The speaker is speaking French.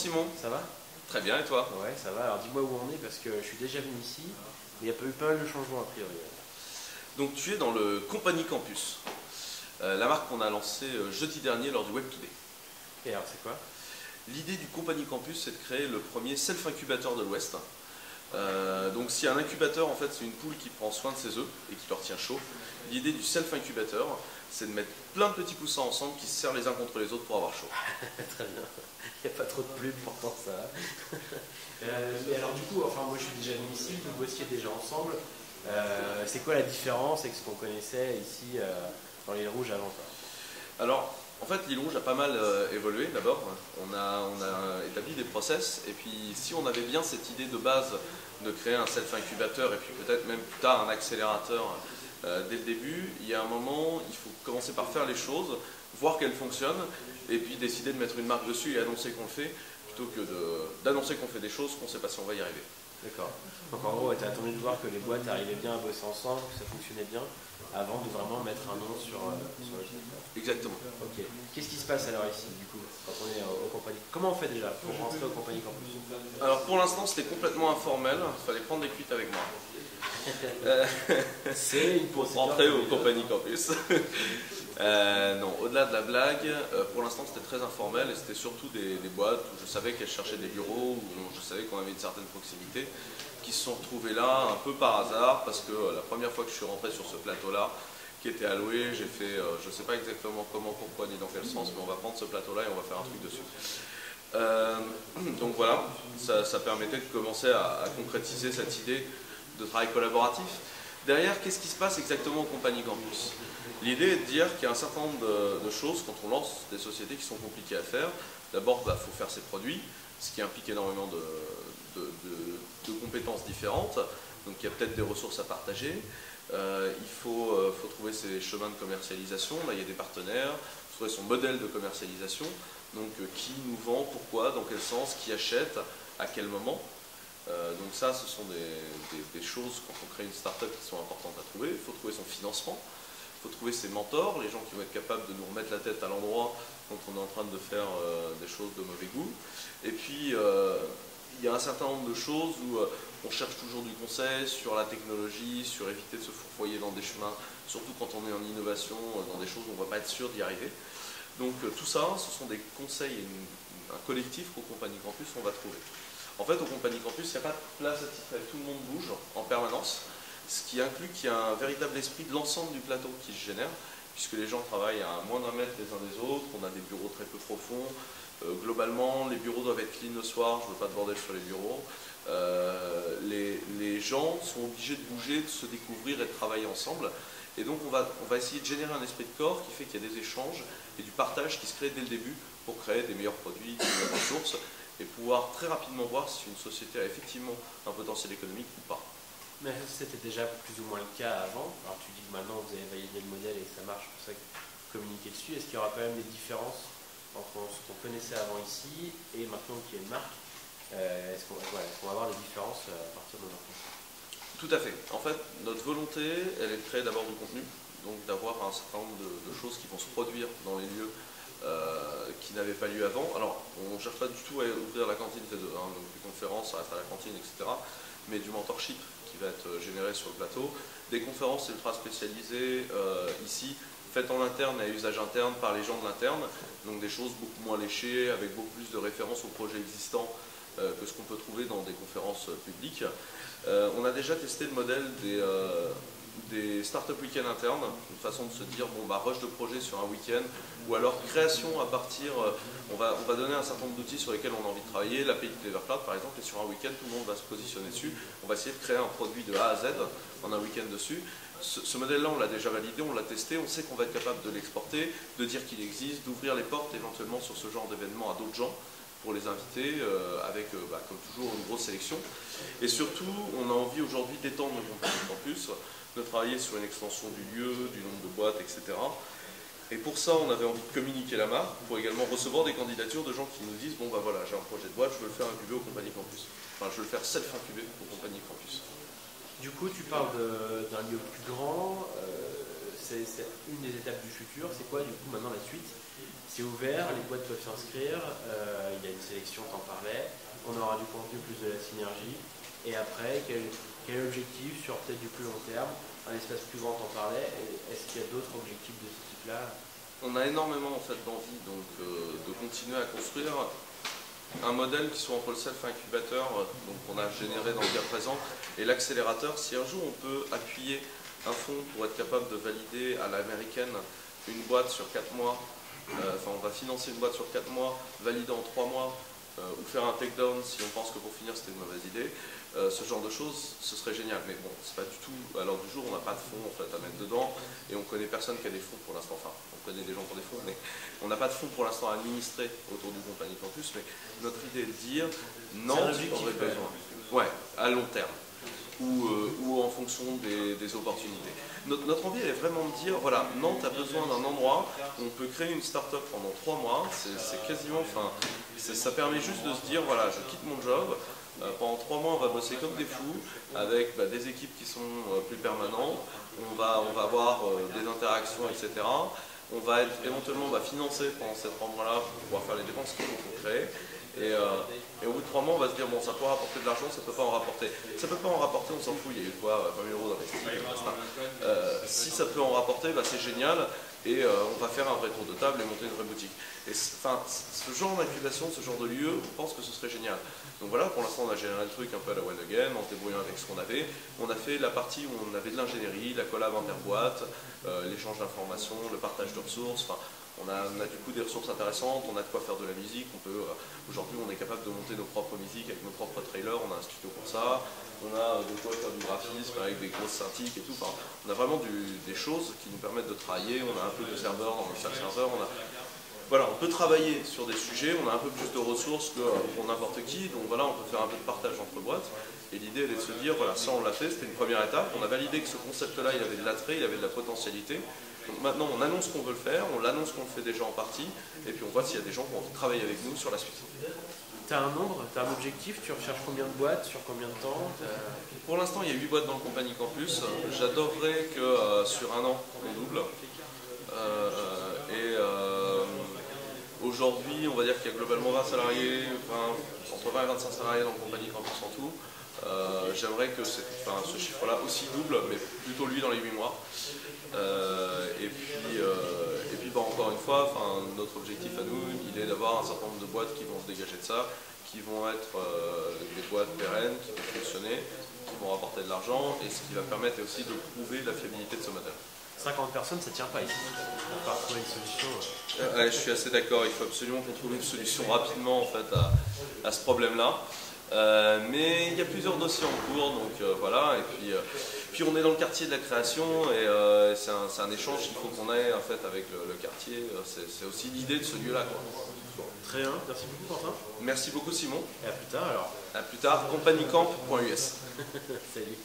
Simon. Ça va? Très bien, et toi? Ouais, ça va. Alors dis-moi où on est parce que je suis déjà venu ici, mais il y a pas eu pas mal de changements a priori. Donc tu es dans le Company Campus, la marque qu'on a lancée jeudi dernier lors du Web Today. Et alors c'est quoi? L'idée du Company Campus, c'est de créer le premier self-incubateur de l'Ouest. Donc si un incubateur, en fait, c'est une poule qui prend soin de ses œufs et qui leur tient chaud, l'idée du self-incubateur, c'est de mettre plein de petits poussins ensemble qui se serrent les uns contre les autres pour avoir chaud. Très bien. Il n'y a pas trop de pluie pourtant ça. Mais alors du coup, enfin moi je suis déjà venu ici, vous bossiez déjà ensemble. C'est quoi la différence avec ce qu'on connaissait ici dans l'île Rouge avant quoi? Alors, en fait, l'île Rouge a pas mal évolué d'abord. On a établi des process, et puis si on avait bien cette idée de base de créer un self-incubateur, et puis peut-être même plus tard un accélérateur dès le début, il y a un moment, il faut commencer par faire les choses, voir qu'elles fonctionnent, et puis décider de mettre une marque dessus et annoncer qu'on le fait, plutôt que d'annoncer qu'on fait des choses qu'on ne sait pas si on va y arriver. D'accord. Donc en gros, tu as attendu de voir que les boîtes arrivaient bien à bosser ensemble, que ça fonctionnait bien, avant de vraiment mettre un nom sur le site. Exactement. Ok. Qu'est-ce qui se passe alors ici, du coup, quand on est au Company? Comment on fait déjà pour rentrer au Company Campus? Alors pour l'instant, c'était complètement informel, il fallait prendre des cuites avec moi. C'est une Pour procédure rentrer au Company Campus. Non, au-delà de la blague, pour l'instant c'était très informel et c'était surtout des boîtes où je savais qu'elles cherchaient des bureaux, où je savais qu'on avait une certaine proximité, qui se sont retrouvées là un peu par hasard parce que la première fois que je suis rentré sur ce plateau-là, qui était alloué, j'ai fait, je ne sais pas exactement comment, pourquoi ni dans quel sens, mais on va prendre ce plateau-là et on va faire un truc dessus. Donc voilà, ça permettait de commencer à concrétiser cette idée de travail collaboratif. Derrière, qu'est-ce qui se passe exactement au Company Campus? L'idée est de dire qu'il y a un certain nombre de choses quand on lance des sociétés qui sont compliquées à faire. D'abord, il faut faire ses produits, ce qui implique énormément de compétences différentes. Donc il y a peut-être des ressources à partager. Il faut trouver ses chemins de commercialisation. Là, il y a des partenaires. Il faut trouver son modèle de commercialisation. Donc qui nous vend, pourquoi, dans quel sens, qui achète, à quel moment. Donc ça, ce sont des choses, quand on crée une start-up, qui sont importantes à trouver. Il faut trouver son financement. Il faut trouver ses mentors, les gens qui vont être capables de nous remettre la tête à l'endroit quand on est en train de faire des choses de mauvais goût. Et puis, il y a un certain nombre de choses où on cherche toujours du conseil sur la technologie, sur éviter de se fourvoyer dans des chemins, surtout quand on est en innovation, dans des choses où on ne va pas être sûr d'y arriver. Donc tout ça, ce sont des conseils et un collectif qu'au Company Campus on va trouver. En fait, au Company Campus, il n'y a pas de place attitrée, tout le monde bouge en permanence. Ce qui inclut qu'il y a un véritable esprit de l'ensemble du plateau qui se génère, puisque les gens travaillent à moins d'un mètre les uns des autres, on a des bureaux très peu profonds. Globalement, les bureaux doivent être clean le soir, je ne veux pas de bordel sur les bureaux. Les gens sont obligés de bouger, de se découvrir et de travailler ensemble. Et donc on va essayer de générer un esprit de corps qui fait qu'il y a des échanges et du partage qui se crée dès le début pour créer des meilleurs produits, des meilleures ressources, et pouvoir très rapidement voir si une société a effectivement un potentiel économique ou pas. Mais c'était déjà plus ou moins le cas avant. Alors tu dis que maintenant vous avez validé le modèle et que ça marche, pour ça que vous communiquez dessus. Est-ce qu'il y aura quand même des différences entre ce qu'on connaissait avant ici et maintenant qu'il y a une marque? Est-ce qu'on va avoir des différences à partir de maintenant? Tout à fait. En fait, notre volonté, elle est de créer d'abord du contenu, donc d'avoir un certain nombre de choses qui vont se produire dans les lieux qui n'avaient pas lieu avant. Alors, on ne cherche pas du tout à ouvrir la cantine T2, donc les conférences, ça reste à la cantine, etc. Mais du mentorship qui va être généré sur le plateau. Des conférences ultra spécialisées ici, faites en interne et à usage interne par les gens de l'interne, donc des choses beaucoup moins léchées, avec beaucoup plus de références aux projets existants que ce qu'on peut trouver dans des conférences publiques. On a déjà testé le modèle des startup week-end internes, une façon de se dire, bon bah rush de projet sur un week-end, ou alors création à partir, on va donner un certain nombre d'outils sur lesquels on a envie de travailler, l'API de Clever Cloud par exemple, et sur un week-end tout le monde va se positionner dessus, on va essayer de créer un produit de A à Z en un week-end dessus. Ce modèle-là, on l'a déjà validé, on l'a testé, on sait qu'on va être capable de l'exporter, de dire qu'il existe, d'ouvrir les portes éventuellement sur ce genre d'événement à d'autres gens, pour les inviter, avec, comme toujours, une grosse sélection. Et surtout, on a envie aujourd'hui d'étendre le Company Campus, de travailler sur une extension du lieu, du nombre de boîtes, etc. Et pour ça, on avait envie de communiquer la marque, pour également recevoir des candidatures de gens qui nous disent, bon bah voilà, j'ai un projet de boîte, je veux le faire incuber au Company Campus. Enfin, je veux le faire self-incuber au Company Campus. Du coup, tu parles d'un lieu plus grand. c'est une des étapes du futur. C'est quoi du coup maintenant la suite? C'est ouvert, les boîtes peuvent s'inscrire, il y a une sélection, t'en parlais, on aura du contenu, plus de la synergie. Et après, quel est l'objectif sur peut-être du plus long terme? Un espace plus grand, t'en parlais. Est-ce qu'il y a d'autres objectifs de ce type-là? On a énormément en fait d'envie donc de continuer à construire un modèle qui soit entre le self-incubateur donc qu'on a généré dans le cas présent et l'accélérateur. Si un jour on peut appuyer un fonds pour être capable de valider à l'américaine une boîte sur 4 mois, enfin on va financer une boîte sur 4 mois, valider en 3 mois, ou faire un takedown si on pense que pour finir c'était une mauvaise idée, ce genre de choses, ce serait génial. Mais bon, c'est pas du tout à l'heure du jour, on n'a pas de fonds en fait à mettre dedans et on connaît personne qui a des fonds pour l'instant. Enfin, on connaît des gens qui ont des fonds, mais on n'a pas de fonds pour l'instant à administrer autour du Compagnie Campus. Mais notre idée est de dire Nantes aurait besoin, ouais, à long terme. Ou en fonction des opportunités. Notre envie est vraiment de dire, voilà, Nantes a besoin d'un endroit où on peut créer une start-up pendant 3 mois, c'est quasiment, enfin, ça permet juste de se dire, voilà, je quitte mon job, pendant 3 mois on va bosser comme des fous, avec des équipes qui sont plus permanentes, on va avoir des interactions, etc. On va être éventuellement financer pendant ces 3 mois-là pour pouvoir faire les dépenses qu'il faut pour créer. Et au bout de 3 mois, on va se dire, bon, ça peut rapporter de l'argent, ça peut pas en rapporter. Ça peut pas en rapporter, on s'en fout, il y a eu quoi, 20 000 € d'investi. Si ça peut en rapporter, c'est génial, et on va faire un vrai tour de table et monter une vraie boutique. Et enfin, ce genre d'incubation, ce genre de lieu, on pense que ce serait génial. Donc voilà, pour l'instant, on a généré le truc un peu à la one again, en se débrouillant avec ce qu'on avait. On a fait la partie où on avait de l'ingénierie, la collab interboîte, l'échange d'informations, le partage de ressources. Enfin, on a du coup des ressources intéressantes, on a de quoi faire de la musique, aujourd'hui on est capable de monter nos propres musiques avec nos propres trailers, on a un studio pour ça, on a de quoi faire du graphisme avec des grosses synthiques et tout, enfin, on a vraiment des choses qui nous permettent de travailler, on a un peu de serveurs dans le serveur, voilà, on peut travailler sur des sujets, on a un peu plus de ressources que pour n'importe qui, donc voilà, on peut faire un peu de partage entre boîtes, et l'idée elle est de se dire, voilà, ça on l'a fait, c'était une première étape, on a validé que ce concept-là il avait de l'attrait, il avait de la potentialité. Donc maintenant, on annonce qu'on veut le faire, on l'annonce qu'on le fait déjà en partie, et puis on voit s'il y a des gens qui ont envie de travailler avec nous sur la suite. Tu as un nombre, tu as un objectif, tu recherches combien de boîtes, sur combien de temps? Pour l'instant, il y a 8 boîtes dans le Compagnie Campus. J'adorerais que sur un an, on double. Aujourd'hui, on va dire qu'il y a globalement 20 salariés, entre 20 et 25 salariés dans le Compagnie Campus en tout. J'aimerais que ce chiffre-là aussi double, mais plutôt lui dans les 8 mois. Et puis encore une fois, notre objectif à nous, il est d'avoir un certain nombre de boîtes qui vont se dégager de ça, qui vont être des boîtes pérennes, qui vont fonctionner, qui vont rapporter de l'argent, et ce qui va permettre aussi de prouver la fiabilité de ce modèle. 50 personnes, ça ne tient pas ici. On va trouver une solution. Je suis assez d'accord, il faut absolument qu'on trouve une solution rapidement en fait, à ce problème-là. Mais il y a plusieurs dossiers en cours, donc voilà, et puis on est dans le quartier de la création, et c'est un échange qu'il faut qu'on ait en fait, avec le quartier, c'est aussi l'idée de ce lieu-là. Très bien, merci beaucoup Quentin. Merci beaucoup Simon. Et à plus tard alors. À plus tard, compagniecamp.us. Salut.